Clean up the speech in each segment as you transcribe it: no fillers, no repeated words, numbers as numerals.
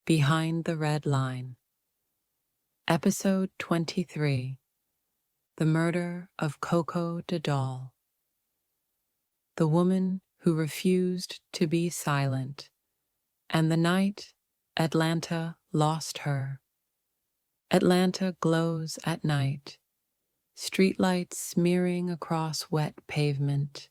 Behind the Red Line. Episode 23. The Murder of Koko Da Doll. The woman who refused to be silent, and the night Atlanta lost her. Atlanta glows at night, streetlights smearing across wet pavement,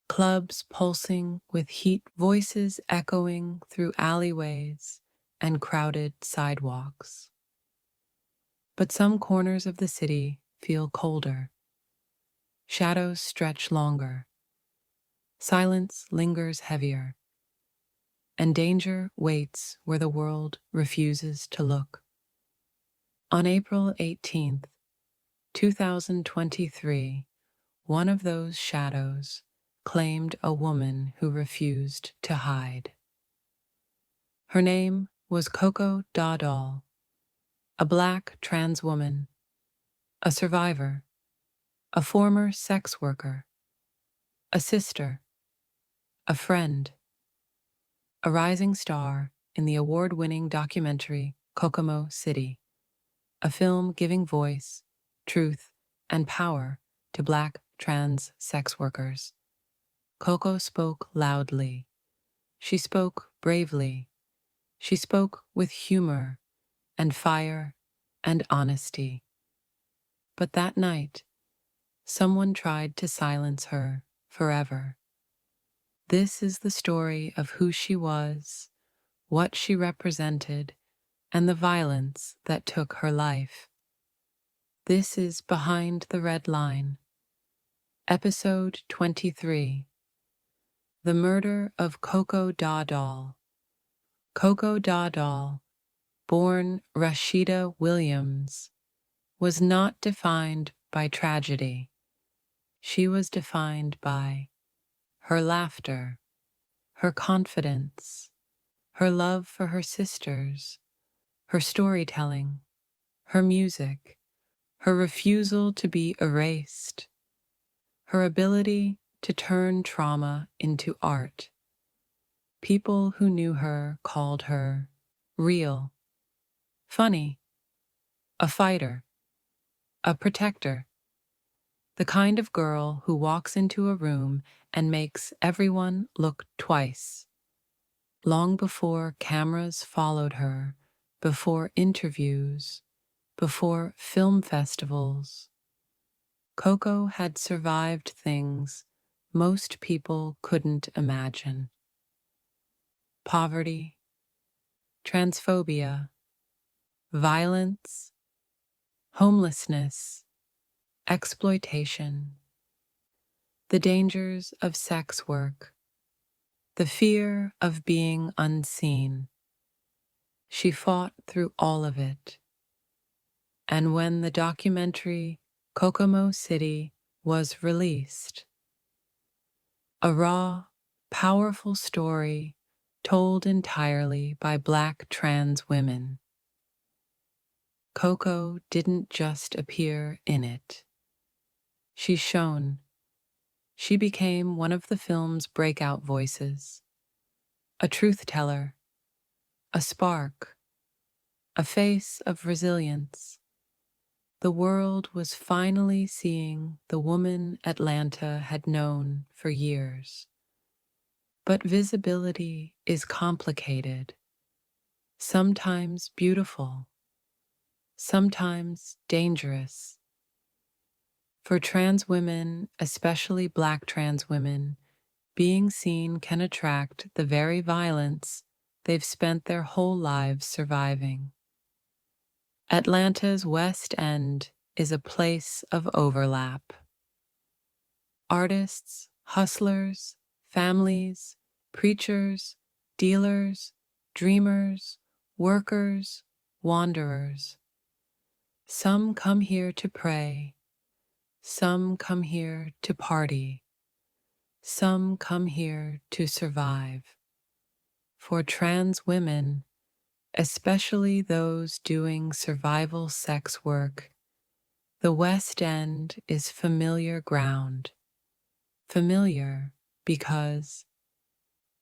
clubs pulsing with heat, voices echoing through alleyways and crowded sidewalks. But some corners of the city feel colder. Shadows stretch longer. Silence lingers heavier. And danger waits where the world refuses to look. On April 18th, 2023, one of those shadows claimed a woman who refused to hide. Her name was Koko Da Doll, a Black trans woman, a survivor, a former sex worker, a sister, a friend, a rising star in the award-winning documentary Kokomo City, a film giving voice, truth, and power to Black trans sex workers. Koko spoke loudly. She spoke bravely. She spoke with humor and fire and honesty. But that night, someone tried to silence her forever. This is the story of who she was, what she represented, and the violence that took her life. This is Behind the Red Line, Episode 23. The Murder of Koko Da Doll. Koko Da Doll, born Rasheeda Williams, was not defined by tragedy. She was defined by her laughter, her confidence, her love for her sisters, her storytelling, her music, her refusal to be erased, her ability to turn trauma into art. People who knew her called her real, funny, a fighter, a protector, the kind of girl who walks into a room and makes everyone look twice. Long before cameras followed her, before interviews, before film festivals, Koko had survived things most people couldn't imagine. Poverty, transphobia, violence, homelessness, exploitation, the dangers of sex work, the fear of being unseen. She fought through all of it. And when the documentary Kokomo City was released, a raw, powerful story told entirely by Black trans women, Koko didn't just appear in it. She shone. She became one of the film's breakout voices, a truth teller, a spark, a face of resilience. The world was finally seeing the woman Atlanta had known for years. But visibility is complicated, sometimes beautiful, sometimes dangerous. For trans women, especially Black trans women, being seen can attract the very violence they've spent their whole lives surviving. Atlanta's West End is a place of overlap. Artists, hustlers, families, preachers, dealers, dreamers, workers, wanderers. Some come here to pray. Some come here to party. Some come here to survive. For trans women, especially those doing survival sex work, the West End is familiar ground. Familiar because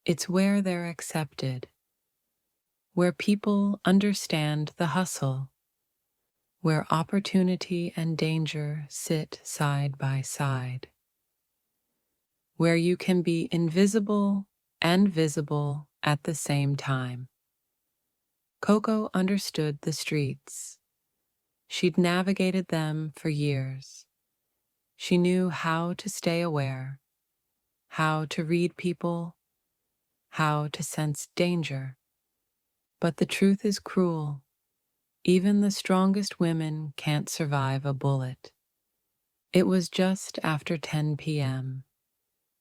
it's where they're accepted, where people understand the hustle, where opportunity and danger sit side by side, where you can be invisible and visible at the same time. Coco understood the streets. She'd navigated them for years. She knew how to stay aware, how to read people, how to sense danger. But the truth is cruel. Even the strongest women can't survive a bullet. It was just after 10 p.m.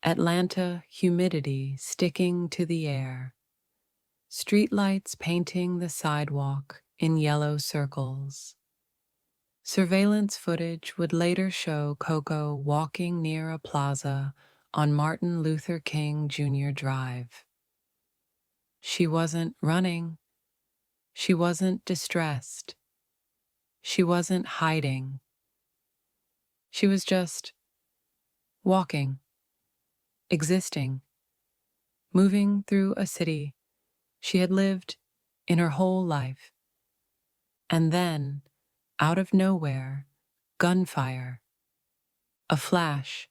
Atlanta humidity sticking to the air. Streetlights painting the sidewalk in yellow circles. Surveillance footage would later show Coco walking near a plaza on Martin Luther King Jr. Drive. She wasn't running. She wasn't distressed. She wasn't hiding. She was just walking, existing, moving through a city she had lived in her whole life. And then, out of nowhere, gunfire. A flash,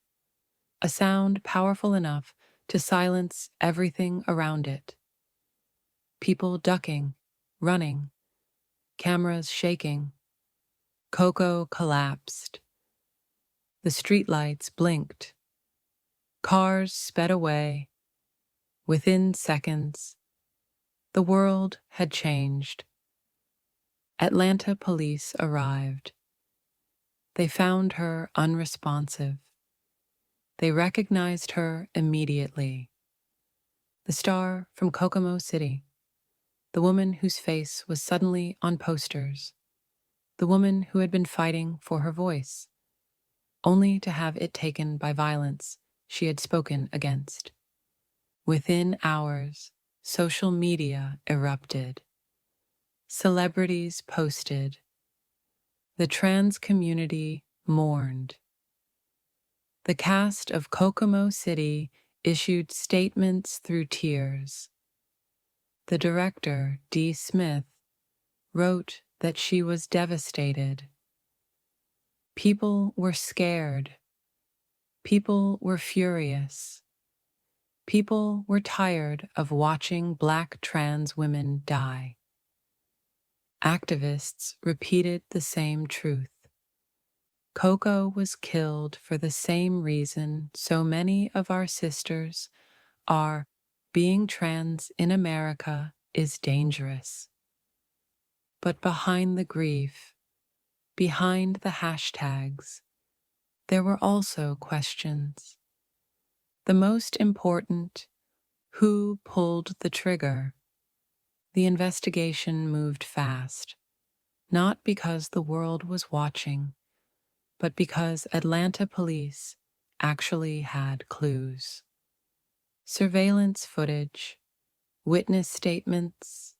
a sound powerful enough to silence everything around it. People ducking, running, cameras shaking. Coco collapsed. The streetlights blinked. Cars sped away. Within seconds, the world had changed. Atlanta police arrived. They found her unresponsive. They recognized her immediately. The star from Kokomo City, the woman whose face was suddenly on posters, the woman who had been fighting for her voice, only to have it taken by violence she had spoken against. Within hours, social media erupted. Celebrities posted. The trans community mourned. The cast of Kokomo City issued statements through tears. The director, D. Smith, wrote that she was devastated. People were scared. People were furious. People were tired of watching Black trans women die. Activists repeated the same truth. Coco was killed for the same reason so many of our sisters are. Being trans in America is dangerous. But behind the grief, behind the hashtags, there were also questions. The most important, who pulled the trigger? The investigation moved fast, not because the world was watching, but because Atlanta police actually had clues. Surveillance footage, witness statements,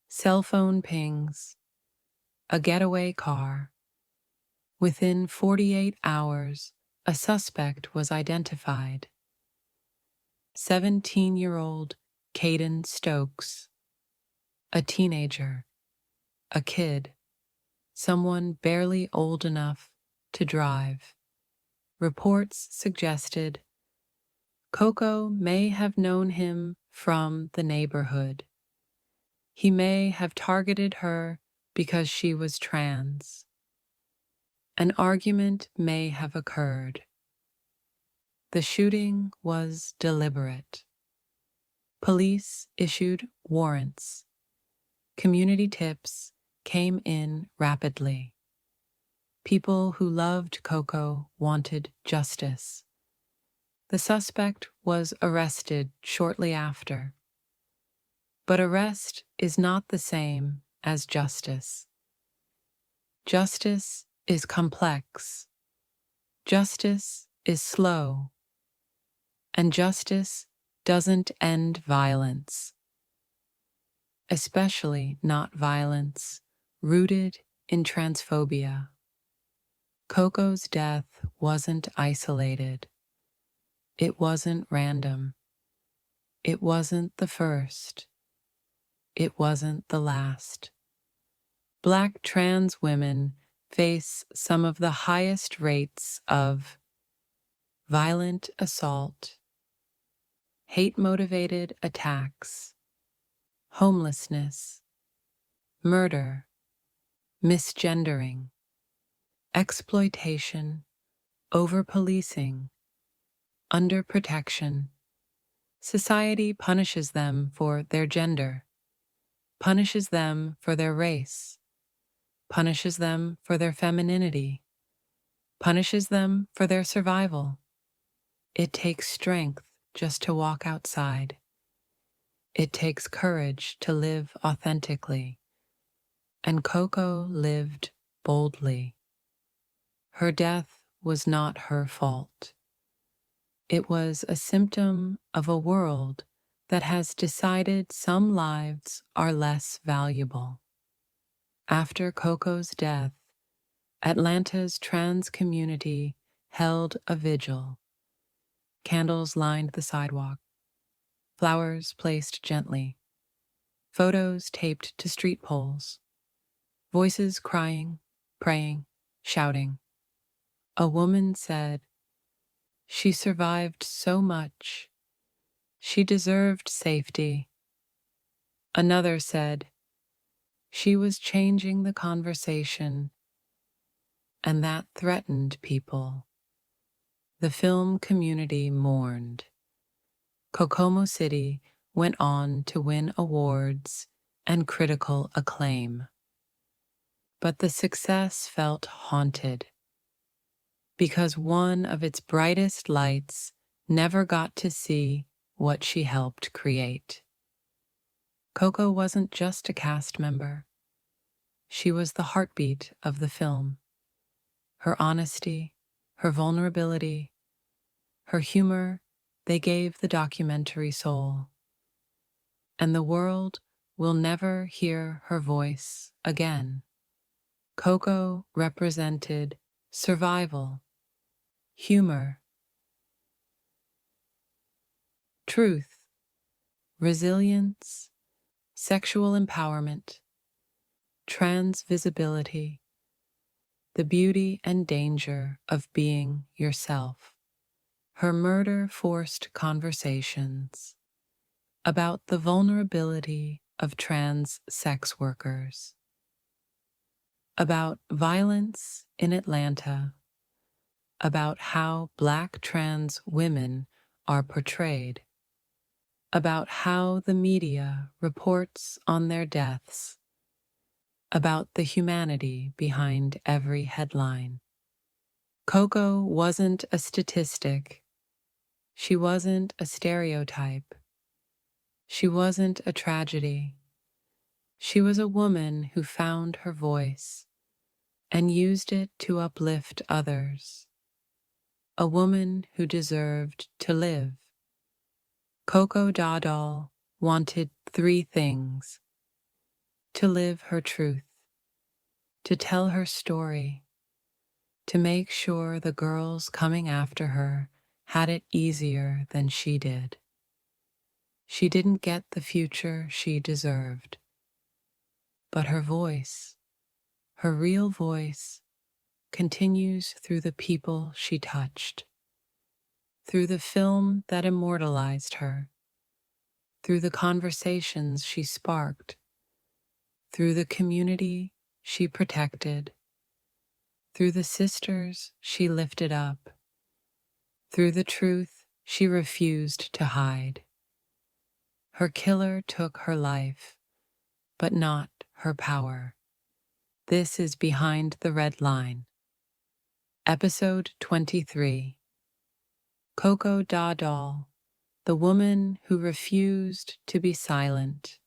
cell phone pings, a getaway car. Within 48 hours, a suspect was identified. 17-year-old Caden Stokes, a teenager, a kid, someone barely old enough to drive. Reports suggested Coco may have known him from the neighborhood. He may have targeted her because she was trans. An argument may have occurred. The shooting was deliberate. Police issued warrants. Community tips came in rapidly. People who loved Coco wanted justice. The suspect was arrested shortly after. But arrest is not the same as justice. Justice is complex. Justice is slow. And justice doesn't end violence. Especially not violence rooted in transphobia. Coco's death wasn't isolated. It wasn't random. It wasn't the first. it wasn't the last. Black trans women face some of the highest rates of violent assault, hate-motivated attacks, homelessness, murder, misgendering, exploitation, over-policing, under-protection. Society punishes them for their gender, punishes them for their race, punishes them for their femininity, punishes them for their survival. It takes strength just to walk outside. It takes courage to live authentically. And Koko lived boldly. Her death was not her fault. It was a symptom of a world that has decided some lives are less valuable. After Koko's death, Atlanta's trans community held a vigil. Candles lined the sidewalk, flowers placed gently, photos taped to street poles, voices crying, praying, shouting. A woman said, "She survived so much. She deserved safety." Another said, "She was changing the conversation," and that threatened people. The film community mourned. Kokomo City went on to win awards and critical acclaim. But the success felt haunted, because one of its brightest lights never got to see what she helped create. Koko wasn't just a cast member. She was the heartbeat of the film. Her honesty, her vulnerability, her humor, they gave the documentary soul. And the world will never hear her voice again. Koko represented survival, humor, truth, resilience, sexual empowerment, trans visibility, the beauty and danger of being yourself. Her murder forced conversations about the vulnerability of trans sex workers, about violence in Atlanta, about how Black trans women are portrayed, about how the media reports on their deaths, about the humanity behind every headline. Koko wasn't a statistic. She wasn't a stereotype. She wasn't a tragedy. She was a woman who found her voice and used it to uplift others. A woman who deserved to live. Koko Da Doll wanted three things: to live her truth, to tell her story, to make sure the girls coming after her had it easier than she did. She didn't get the future she deserved, but her voice, her real voice, continues through the people she touched, through the film that immortalized her, through the conversations she sparked, through the community she protected, through the sisters she lifted up, through the truth she refused to hide. Her killer took her life, but not her power. This is Behind the Red Line. Episode 23. Koko Da Doll, the woman who refused to be silent.